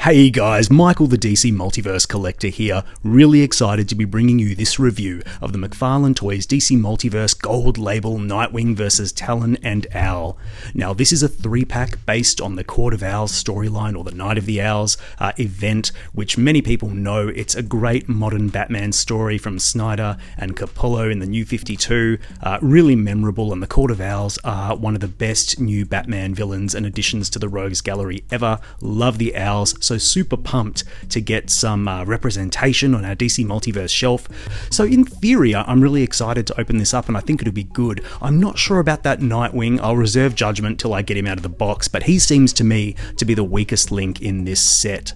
Hey guys, Michael the DC Multiverse Collector here, really excited to be bringing you this review of the McFarlane Toys DC Multiverse Gold Label Nightwing vs Talon and Owl. Now this is a 3-pack based on the Court of Owls storyline, or the Night of the Owls event, which many people know. It's a great modern Batman story from Snyder and Capullo in the New 52, really memorable, and the Court of Owls are one of the best new Batman villains and additions to the Rogues Gallery ever. Love the Owls. So super pumped to get some representation on our DC Multiverse shelf. So in theory, I'm really excited to open this up and I think it'll be good. I'm not sure about that Nightwing. I'll reserve judgment till I get him out of the box, but he seems to me to be the weakest link in this set.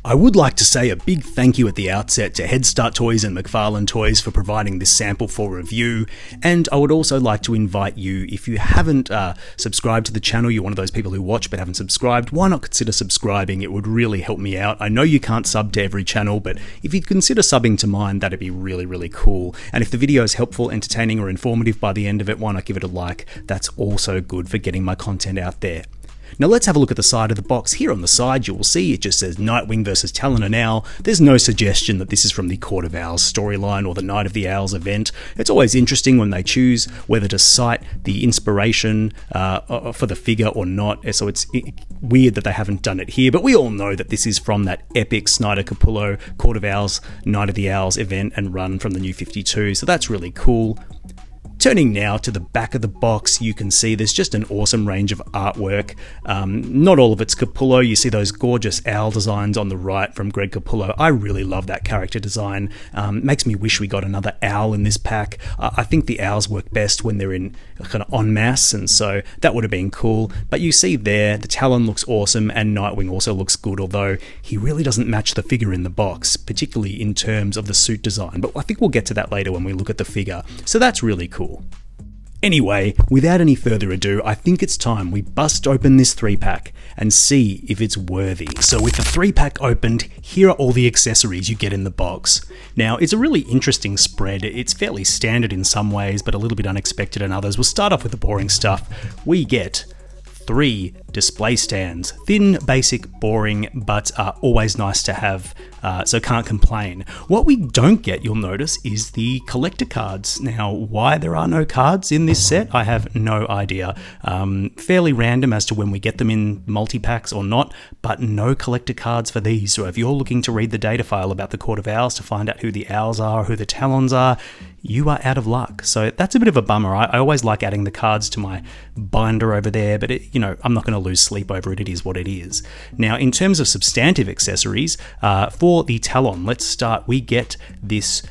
I would like to say a big thank you at the outset to Head Start Toys and McFarlane Toys for providing this sample for review, and I would also like to invite you, if you haven't subscribed to the channel, you're one of those people who watch but haven't subscribed, why not consider subscribing? It would really help me out. I know you can't sub to every channel, but if you consider subbing to mine, that'd be really, really cool. And if the video is helpful, entertaining, or informative by the end of it, why not give it a like? That's also good for getting my content out there. Now let's have a look at the side of the box. Here on the side you will see it just says Nightwing vs Talon and Owl. There's no suggestion that this is from the Court of Owls storyline or the Night of the Owls event. It's always interesting when they choose whether to cite the inspiration for the figure or not, so it's weird that they haven't done it here, but we all know that this is from that epic Snyder Capullo Court of Owls Night of the Owls event and run from the New 52, so that's really cool. Turning now to the back of the box, you can see there's just an awesome range of artwork. Not all of it's Capullo. You see those gorgeous owl designs on the right from Greg Capullo. I really love that character design. Makes me wish we got another owl in this pack. I think the owls work best when they're in kind of en masse, and so that would have been cool. But you see there, the Talon looks awesome and Nightwing also looks good, although he really doesn't match the figure in the box, particularly in terms of the suit design. But I think we'll get to that later when we look at the figure. So that's really cool. Anyway, without any further ado, I think it's time we bust open this 3-pack and see if it's worthy. So with the 3-pack opened, here are all the accessories you get in the box. Now, it's a really interesting spread. It's fairly standard in some ways, but a little bit unexpected in others. We'll start off with the boring stuff. We get 3 display stands. Thin, basic, boring, but always nice to have, so can't complain. What we don't get, you'll notice, is the collector cards. Now, why there are no cards in this set, I have no idea. Fairly random as to when we get them in multi-packs or not, but no collector cards for these. So if you're looking to read the data file about the Court of Owls to find out who the Owls are, who the Talons are, you are out of luck. So that's a bit of a bummer. I always like adding the cards to my binder over there, but I'm not going to lose sleep over it. It is what it is. Now, in terms of substantive accessories, for the Talon, let's start. We get this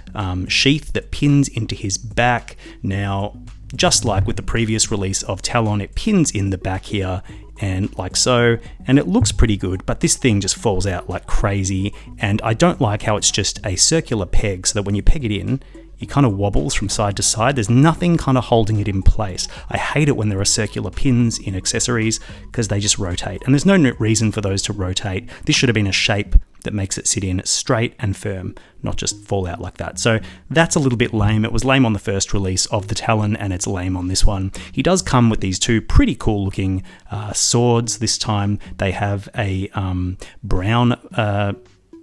sheath that pins into his back. Now, just like with the previous release of Talon, it pins in the back here, and like so, and it looks pretty good, but this thing just falls out like crazy, and I don't like how it's just a circular peg, so that when you peg it in, it kind of wobbles from side to side. There's nothing kind of holding it in place. I hate it when there are circular pins in accessories because they just rotate, and there's no reason for those to rotate. This should have been a shape that makes it sit in straight and firm, not just fall out like that. So that's a little bit lame. It was lame on the first release of the Talon, and it's lame on this one. He does come with these 2 pretty cool looking swords. This time they have a brown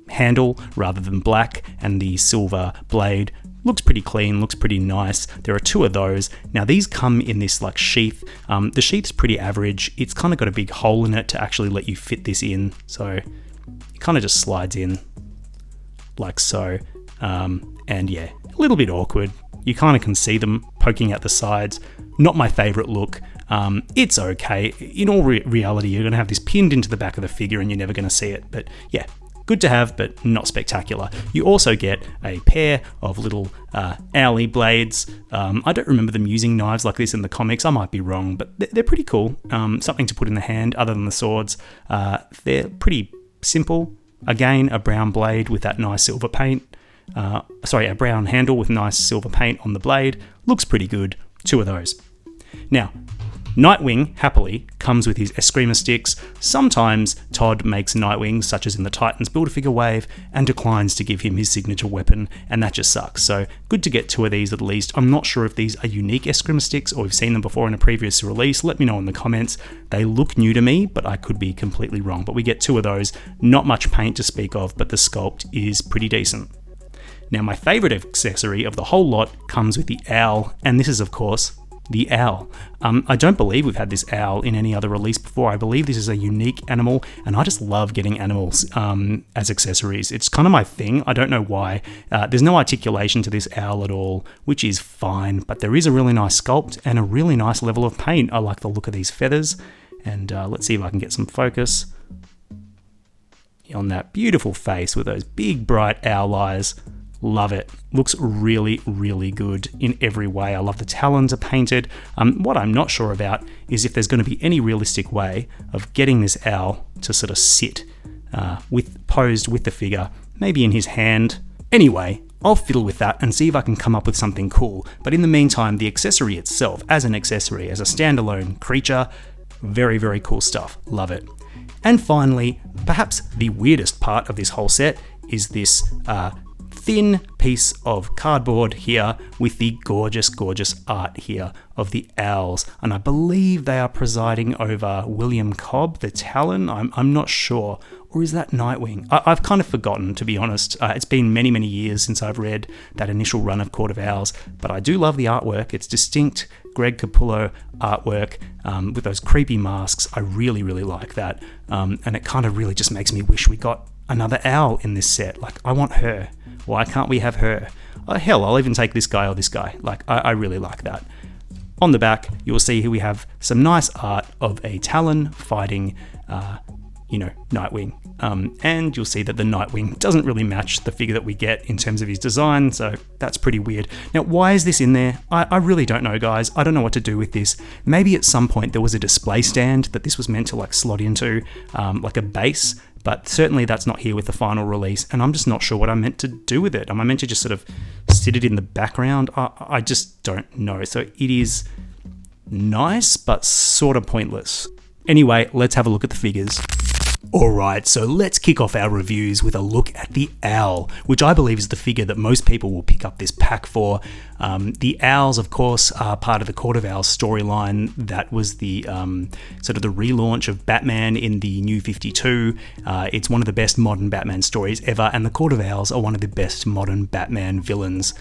handle rather than black, and the silver blade. Looks pretty clean, looks pretty nice. There are 2 of those. Now these come in this like sheath. The sheath's pretty average. It's kind of got a big hole in it to actually let you fit this in. So it kind of just slides in like so. And yeah, a little bit awkward. You kind of can see them poking out the sides. Not my favorite look. It's okay. In all reality, you're going to have this pinned into the back of the figure and you're never going to see it. But yeah, good to have, but not spectacular. You also get a pair of little owly blades. I don't remember them using knives like this in the comics. I might be wrong, but they're pretty cool. Something to put in the hand other than the swords. They're pretty simple. Again, a brown blade with that nice silver paint. A brown handle with nice silver paint on the blade. Looks pretty good. 2 of those. Now, Nightwing, happily, comes with his Eskrima sticks. Sometimes Todd makes Nightwing, such as in the Titans Build-A-Figure wave, and declines to give him his signature weapon, and that just sucks. So good to get 2 of these at least. I'm not sure if these are unique Eskrima sticks or we've seen them before in a previous release. Let me know in the comments. They look new to me, but I could be completely wrong. But we get 2 of those. Not much paint to speak of, but the sculpt is pretty decent. Now, my favorite accessory of the whole lot comes with the owl, and this is, of course, the owl. I don't believe we've had this owl in any other release before. I believe this is a unique animal, and I just love getting animals as accessories. It's kind of my thing. I don't know why. There's no articulation to this owl at all, which is fine, but there is a really nice sculpt and a really nice level of paint. I like the look of these feathers, and let's see if I can get some focus on that beautiful face with those big, bright owl eyes. Love it. Looks really, really good in every way. I love the talons are painted. What I'm not sure about is if there's going to be any realistic way of getting this owl to sort of sit posed with the figure, maybe in his hand. Anyway, I'll fiddle with that and see if I can come up with something cool. But in the meantime, the accessory itself, as an accessory, as a standalone creature, very, very cool stuff. Love it. And finally, perhaps the weirdest part of this whole set is this thin piece of cardboard here with the gorgeous, gorgeous art here of the owls. And I believe they are presiding over William Cobb, the Talon. I'm not sure. Or is that Nightwing? I've kind of forgotten, to be honest. It's been many, many years since I've read that initial run of Court of Owls, but I do love the artwork. It's distinct Greg Capullo artwork with those creepy masks. I really, really like that. And it kind of really just makes me wish we got another owl in this set. Like, I want her. Why can't we have her? Oh, hell, I'll even take this guy or this guy. Like, I really like that. On the back, you'll see here we have some nice art of a Talon fighting, Nightwing. And you'll see that the Nightwing doesn't really match the figure that we get in terms of his design, so that's pretty weird. Now, why is this in there? I really don't know, guys. I don't know what to do with this. Maybe at some point there was a display stand that this was meant to like slot into, like a base, but certainly that's not here with the final release, and I'm just not sure what I'm meant to do with it. Am I meant to just sort of sit it in the background? I just don't know. So it is nice, but sort of pointless. Anyway, let's have a look at the figures. Alright, so let's kick off our reviews with a look at the owl, which I believe is the figure that most people will pick up this pack for. The owls, of course, are part of the Court of Owls storyline. That was the sort of the relaunch of Batman in the New 52. It's one of the best modern Batman stories ever, and the Court of Owls are one of the best modern Batman villains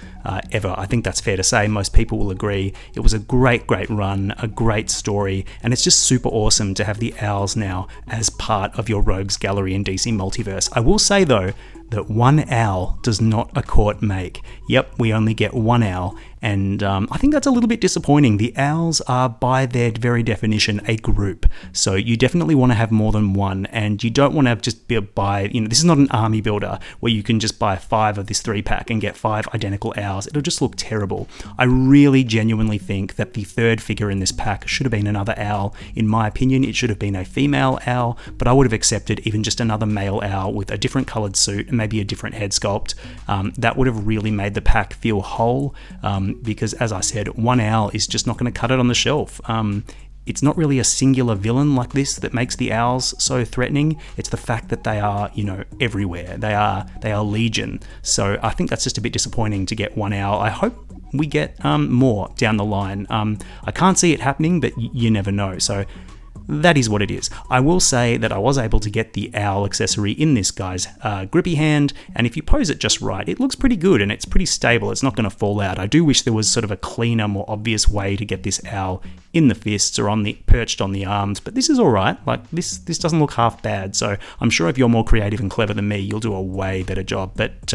ever. I think that's fair to say. Most people will agree. It was a great, great run, a great story, and it's just super awesome to have the owls now as part of your Rogues Gallery in DC Multiverse. I will say, though, that one owl does not a court make. Yep, we only get one owl, and I think that's a little bit disappointing. The owls are, by their very definition, a group, so you definitely want to have more than one, and you don't want to just buy, this is not an army builder where you can just buy 5 of this 3-pack and get 5 identical owls. It'll just look terrible. I really genuinely think that the third figure in this pack should have been another owl. In my opinion, it should have been a female owl, but I would have accepted even just another male owl with a different colored suit and maybe a different head sculpt. That would have really made the pack feel whole, because as I said, one owl is just not going to cut it on the shelf. It's not really a singular villain like this that makes the owls so threatening. It's the fact that they are, everywhere. They are legion. So I think that's just a bit disappointing to get one owl. I hope we get more down the line. I can't see it happening, but you never know. So that is what it is. I will say that I was able to get the owl accessory in this guy's grippy hand, and if you pose it just right, it looks pretty good and it's pretty stable. It's not going to fall out. I do wish there was sort of a cleaner, more obvious way to get this owl in the fists or perched on the arms, but this is all right. Like this doesn't look half bad. So I'm sure if you're more creative and clever than me, you'll do a way better job. But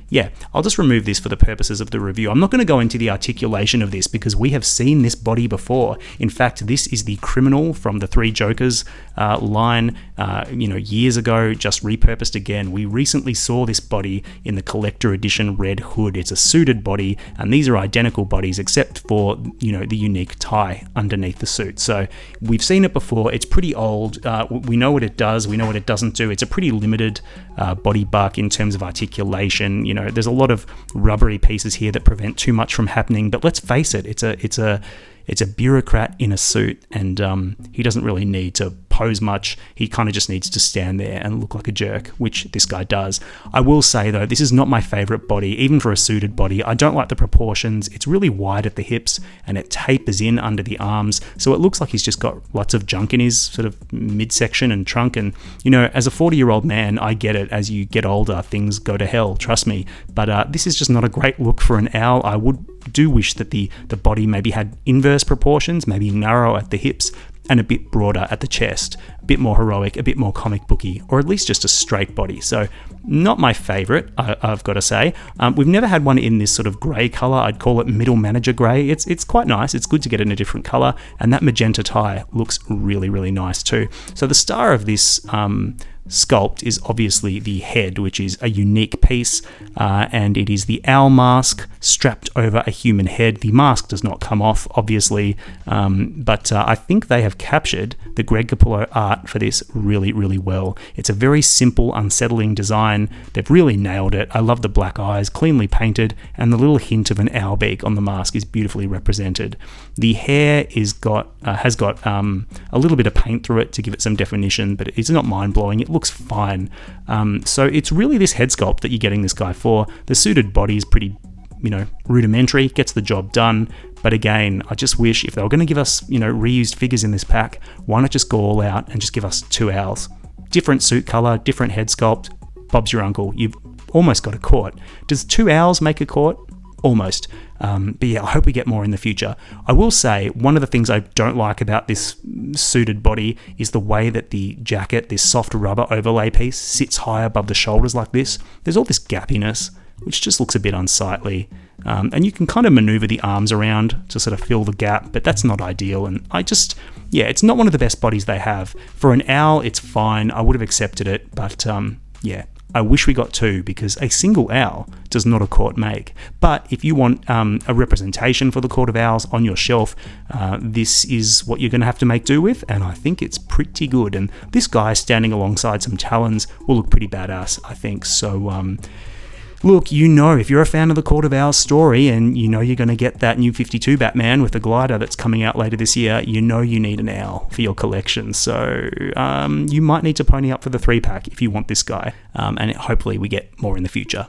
yeah, I'll just remove this for the purposes of the review. I'm not going to go into the articulation of this because we have seen this body before. In fact, this is the criminal from the Three Jokers line, years ago, just repurposed again. We recently saw this body in the collector edition Red Hood. It's a suited body, and these are identical bodies except for, the unique tie underneath the suit. So we've seen it before. It's pretty old. We know what it does. We know what it doesn't do. It's a pretty limited body buck in terms of articulation. There's a lot of rubbery pieces here that prevent too much from happening, but let's face it, it's It's a bureaucrat in a suit, and he doesn't really need to pose much. He kind of just needs to stand there and look like a jerk, which this guy does. I will say though, this is not my favorite body, even for a suited body. I don't like the proportions. It's really wide at the hips and it tapers in under the arms, so it looks like he's just got lots of junk in his sort of midsection and trunk. And you know, as a 40-year-old man, I get it. As you get older, things go to hell, trust me. But this is just not a great look for an owl. I do wish that the body maybe had inverse proportions, maybe narrow at the hips and a bit broader at the chest, a bit more heroic, a bit more comic booky, or at least just a straight body. So not my favorite, I've got to say. We've never had one in this sort of grey colour. I'd call it middle manager grey. It's quite nice. It's good to get in a different colour, and that magenta tie looks really, really nice too. So the star of this sculpt is obviously the head, which is a unique piece, and it is the owl mask strapped over a human head. The mask does not come off, obviously, but I think they have captured the Greg Capullo art for this really, really well. It's a very simple, unsettling design. They've really nailed it. I love the black eyes, cleanly painted, and the little hint of an owl beak on the mask is beautifully represented. The hair has got a little bit of paint through it to give it some definition, but it's not mind-blowing. It looks fine. So it's really this head sculpt that you're getting this guy for. The suited body is pretty, rudimentary, gets the job done. But again, I just wish if they were going to give us, reused figures in this pack, why not just go all out and just give us 2 owls? Different suit color, different head sculpt. Bob's your uncle. You've almost got a court. Does 2 owls make a court? Almost. But yeah, I hope we get more in the future. I will say, one of the things I don't like about this suited body is the way that the jacket, this soft rubber overlay piece, sits high above the shoulders like this. There's all this gappiness, which just looks a bit unsightly. And you can kind of maneuver the arms around to sort of fill the gap, but that's not ideal. And it's not one of the best bodies they have. For an owl, it's fine. I would have accepted it, but I wish we got 2, because a single owl does not a court make. But if you want a representation for the Court of Owls on your shelf, this is what you're going to have to make do with, and I think it's pretty good. And this guy standing alongside some Talons will look pretty badass, I think. So look, if you're a fan of the Court of Owls story and you're going to get that new 52 Batman with the glider that's coming out later this year, you need an owl for your collection. So you might need to pony up for the 3-pack if you want this guy, and hopefully we get more in the future.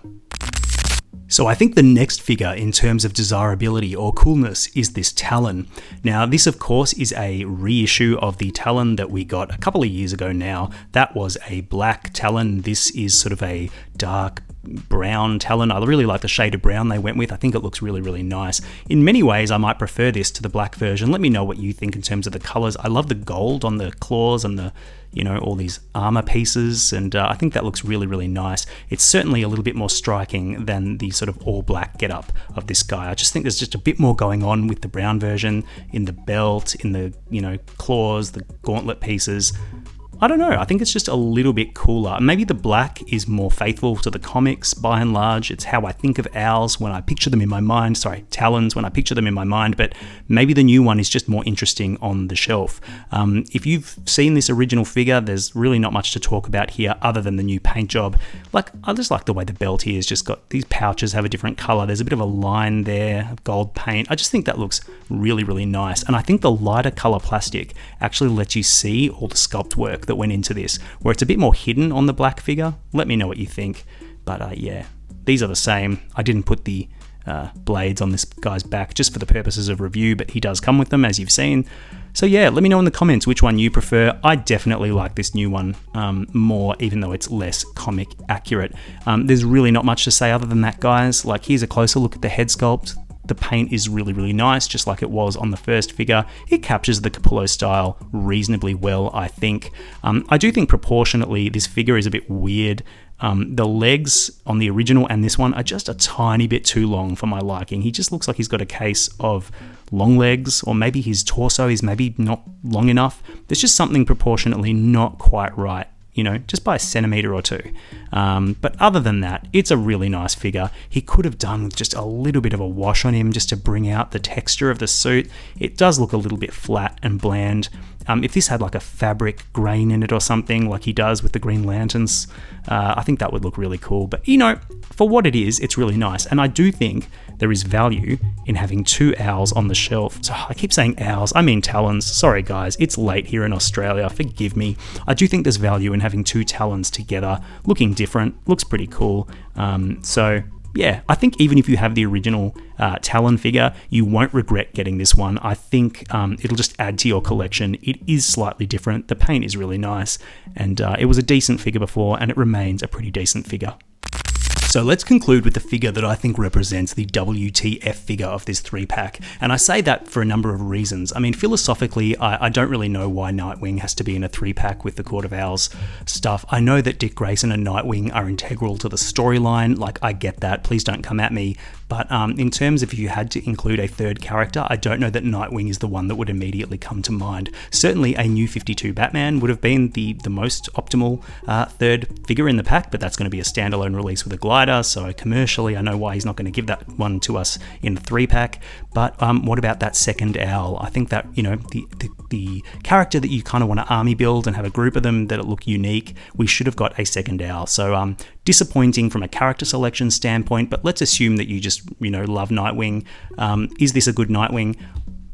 So I think the next figure in terms of desirability or coolness is this Talon. Now this of course is a reissue of the Talon that we got a couple of years ago now. That was a black Talon. This is sort of a dark brown Talon. I really like the shade of brown they went with. I think it looks really, really nice. In many ways, I might prefer this to the black version. Let me know what you think in terms of the colors. I love the gold on the claws and the, all these armor pieces, and I think that looks really, really nice. It's certainly a little bit more striking than the sort of all black getup of this guy. I just think there's just a bit more going on with the brown version, in the belt, in the, claws, the gauntlet pieces. I don't know, I think it's just a little bit cooler. Maybe the black is more faithful to the comics by and large. It's how I think of owls when I picture them in my mind. Talons when I picture them in my mind, but maybe the new one is just more interesting on the shelf. If you've seen this original figure, there's really not much to talk about here other than the new paint job. I just like the way the belt here has just got, these pouches have a different color. There's a bit of a line there, of gold paint. I just think that looks really, really nice. And I think the lighter color plastic actually lets you see all the sculpt work that went into this, where it's a bit more hidden on the black figure. Let me know what you think. But yeah, these are the same. I didn't put the blades on this guy's back just for the purposes of review, but he does come with them, as you've seen. So yeah, let me know in the comments which one you prefer. I definitely like this new one more, even though it's less comic accurate. There's really not much to say other than that, guys. Here's a closer look at the head sculpt. The paint is really, really nice, just like it was on the first figure. It captures the Capullo style reasonably well, I think. I do think proportionately this figure is a bit weird. The legs on the original and this one are just a tiny bit too long for my liking. He just looks like he's got a case of long legs, or maybe his torso is maybe not long enough. There's just something proportionately not quite right, just by a centimeter or 2. But other than that, it's a really nice figure. He could have done with just a little bit of a wash on him just to bring out the texture of the suit. It does look a little bit flat and bland. If this had like a fabric grain in it or something like he does with the Green Lanterns, I think that would look really cool. But you know, for what it is, it's really nice. And I do think there is value in having 2 owls on the shelf. So I keep saying owls, I mean talons. Sorry guys, it's late here in Australia, forgive me. I do think there's value in having 2 talons together, looking different, looks pretty cool. So yeah, I think even if you have the original Talon figure, you won't regret getting this one. I think it'll just add to your collection. It is slightly different, the paint is really nice, and it was a decent figure before, and it remains a pretty decent figure. So let's conclude with the figure that I think represents the WTF figure of this 3-pack. And I say that for a number of reasons. I mean, philosophically, I don't really know why Nightwing has to be in a 3-pack with the Court of Owls stuff. I know that Dick Grayson and Nightwing are integral to the storyline. Like, I get that. Please don't come at me. But in terms of if you had to include a 3rd character, I don't know that Nightwing is the one that would immediately come to mind. Certainly a New 52 Batman would have been the most optimal 3rd figure in the pack, but that's going to be a standalone release with a glider. So commercially, I know why he's not going to give that one to us in the 3-pack. But what about that 2nd owl? I think that, you know, the character that you kind of want to army build and have a group of them that look unique, we should have got a 2nd owl. So disappointing from a character selection standpoint, but let's assume that you just, you know, love Nightwing. Is this a good Nightwing?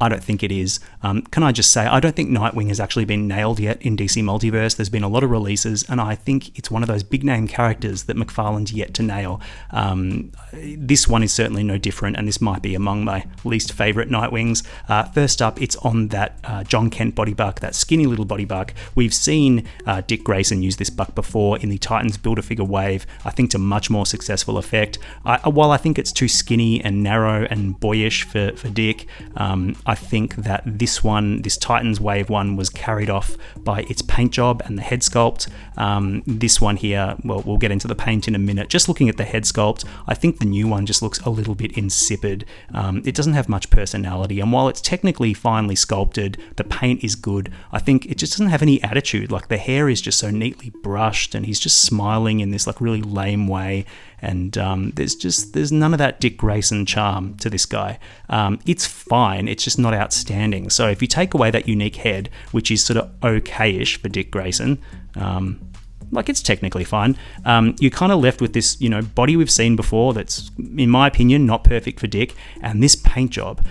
I don't think it is. Can I just say, I don't think Nightwing has actually been nailed yet in DC Multiverse. There's been a lot of releases, and I think it's one of those big name characters that McFarlane's yet to nail. This one is certainly no different, and this might be among my least favourite Nightwings. First up, it's on that John Kent body buck, that skinny little body buck. We've seen Dick Grayson use this buck before in the Titans Build-A-Figure wave, I think to much more successful effect. While I think it's too skinny and narrow and boyish for Dick, I think that this Titans Wave one was carried off by its paint job and the head sculpt. This one here, well, we'll get into the paint in a minute. Just looking at the head sculpt, I think the new one just looks a little bit insipid. It doesn't have much personality, and while it's technically finely sculpted, the paint is good. I think it just doesn't have any attitude. Like, the hair is just so neatly brushed, and he's just smiling in this like really lame way. And there's none of that Dick Grayson charm to this guy. It's fine, it's just not outstanding. So if you take away that unique head, which is sort of okay-ish for Dick Grayson, like, it's technically fine, you're kind of left with this, you know, body we've seen before that's, in my opinion, not perfect for Dick, and this paint job.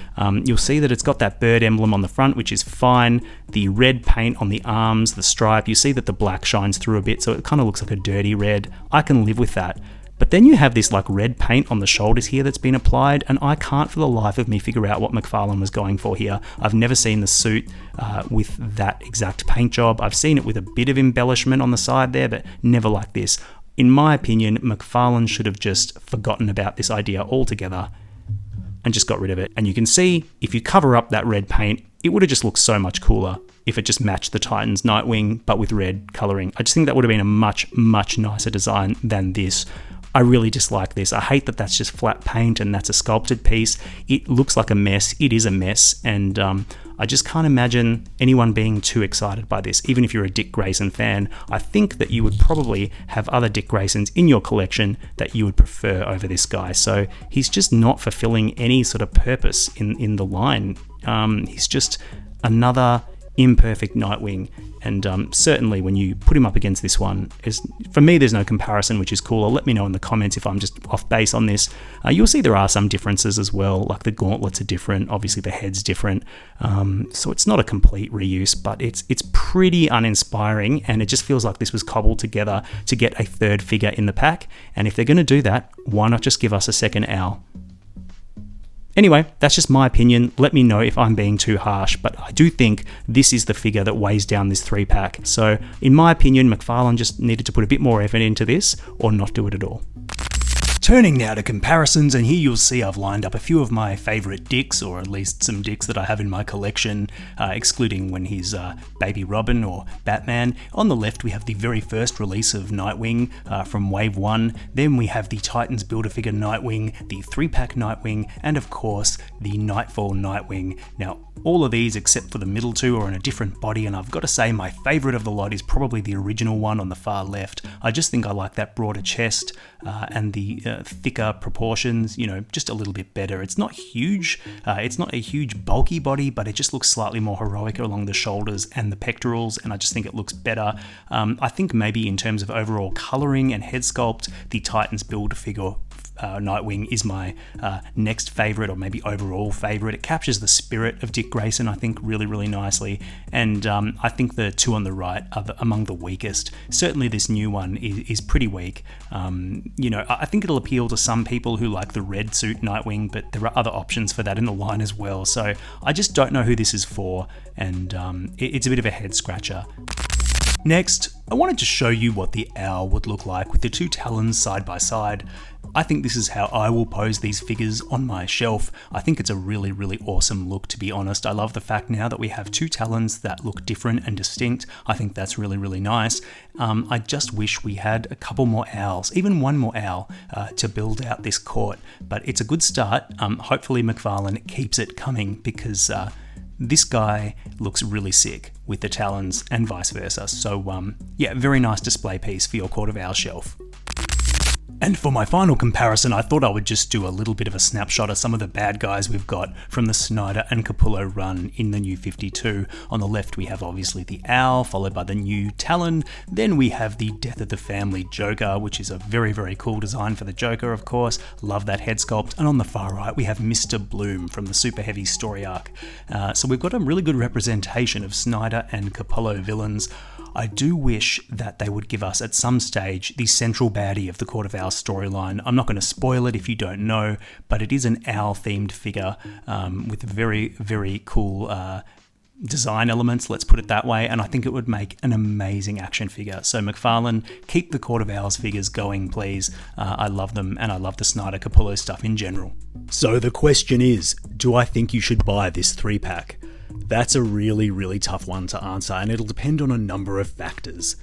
You'll see that it's got that bird emblem on the front, which is fine. The red paint on the arms, the stripe, you see that the black shines through a bit, so it kind of looks like a dirty red. I can live with that. But then you have this like red paint on the shoulders here that's been applied, and I can't for the life of me figure out what McFarlane was going for here. I've never seen the suit with that exact paint job. I've seen it with a bit of embellishment on the side there, but never like this. In my opinion, McFarlane should have just forgotten about this idea altogether and just got rid of it. And you can see, if you cover up that red paint, it would have just looked so much cooler if it just matched the Titans Nightwing, but with red colouring. I just think that would have been a much, much nicer design than this. I really dislike this. I hate that that's just flat paint and that's a sculpted piece. It looks like a mess. It is a mess. And I just can't imagine anyone being too excited by this. Even if you're a Dick Grayson fan, I think that you would probably have other Dick Graysons in your collection that you would prefer over this guy. So he's just not fulfilling any sort of purpose in the line. He's just another imperfect Nightwing, and certainly when you put him up against this one, for me there's no comparison, which is cool. Let me know in the comments if I'm just off base on this. You'll see there are some differences as well, like the gauntlets are different, obviously the head's different, so it's not a complete reuse, but it's pretty uninspiring, and it just feels like this was cobbled together to get a 3rd figure in the pack. And if they're going to do that, why not just give us a 2nd owl? Anyway, that's just my opinion. Let me know if I'm being too harsh, but I do think this is the figure that weighs down this 3-pack. So, in my opinion, McFarlane just needed to put a bit more effort into this, or not do it at all. Turning now to comparisons, and here you'll see I've lined up a few of my favourite Dicks, or at least some Dicks that I have in my collection, excluding when he's Baby Robin or Batman. On the left we have the very first release of Nightwing from Wave 1, then we have the Titans Build-A-Figure Nightwing, the 3-pack Nightwing, and of course the Nightfall Nightwing. Now, all of these, except for the middle two, are in a different body, and I've got to say my favourite of the lot is probably the original one on the far left. I just think I like that broader chest and the thicker proportions, just a little bit better. It's not huge, it's not a huge bulky body, but it just looks slightly more heroic along the shoulders and the pectorals, and I just think it looks better. I think maybe in terms of overall colouring and head sculpt, the Titans build figure Nightwing is my next favourite, or maybe overall favourite. It captures the spirit of Dick Grayson, I think, really, really nicely, and I think the two on the right are among the weakest. Certainly this new one is pretty weak. I think it'll appeal to some people who like the red suit Nightwing, but there are other options for that in the line as well, so I just don't know who this is for, and it's a bit of a head scratcher. Next, I wanted to show you what the Owl would look like with the two Talons side by side. I think this is how I will pose these figures on my shelf. I think it's a really, really awesome look, to be honest. I love the fact now that we have two Talons that look different and distinct. I think that's really, really nice. I just wish we had a couple more owls, even one more owl, to build out this court. But it's a good start. Hopefully McFarlane keeps it coming, because this guy looks really sick with the Talons and vice versa. So yeah, very nice display piece for your Court of Owls shelf. And for my final comparison, I thought I would just do a little bit of a snapshot of some of the bad guys we've got from the Snyder and Capullo run in the New 52. On the left we have obviously the Owl, followed by the new Talon. Then we have the Death of the Family Joker, which is a very, very cool design for the Joker, of course. Love that head sculpt. And on the far right we have Mr. Bloom from the Super Heavy story arc. So we've got a really good representation of Snyder and Capullo villains. I do wish that they would give us at some stage the central baddie of the Court of Owls storyline. I'm not going to spoil it if you don't know, but it is an owl themed figure with very, very cool design elements, let's put it that way, and I think it would make an amazing action figure. So McFarlane, keep the Court of Owls figures going, please. I love them, and I love the Snyder Capullo stuff in general. So the question is, do I think you should buy this 3-pack? That's a really, really tough one to answer, and it'll depend on a number of factors.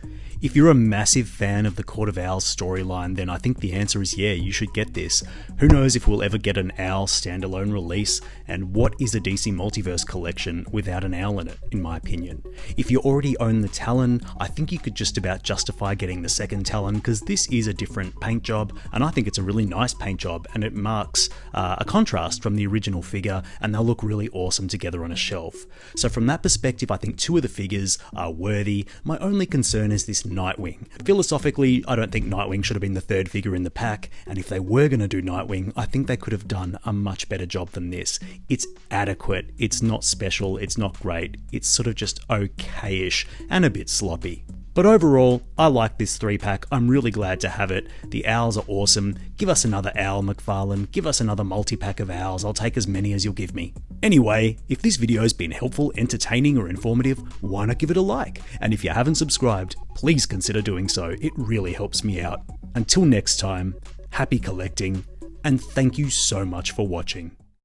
If you're a massive fan of the Court of Owls storyline, then I think the answer is yeah, you should get this. Who knows if we'll ever get an Owl standalone release, and what is a DC Multiverse collection without an Owl in it, in my opinion? If you already own the Talon, I think you could just about justify getting the second Talon, because this is a different paint job, and I think it's a really nice paint job, and it marks a contrast from the original figure, and they'll look really awesome together on a shelf. So from that perspective, I think two of the figures are worthy. My only concern is this Nightwing. Philosophically, I don't think Nightwing should have been the third figure in the pack, and if they were going to do Nightwing, I think they could have done a much better job than this. It's adequate, it's not special, it's not great, it's sort of just okay-ish and a bit sloppy. But overall, I like this 3-pack. I'm really glad to have it. The owls are awesome. Give us another owl, McFarlane. Give us another multi-pack of owls. I'll take as many as you'll give me. Anyway, if this video has been helpful, entertaining, or informative, why not give it a like? And if you haven't subscribed, please consider doing so. It really helps me out. Until next time, happy collecting, and thank you so much for watching.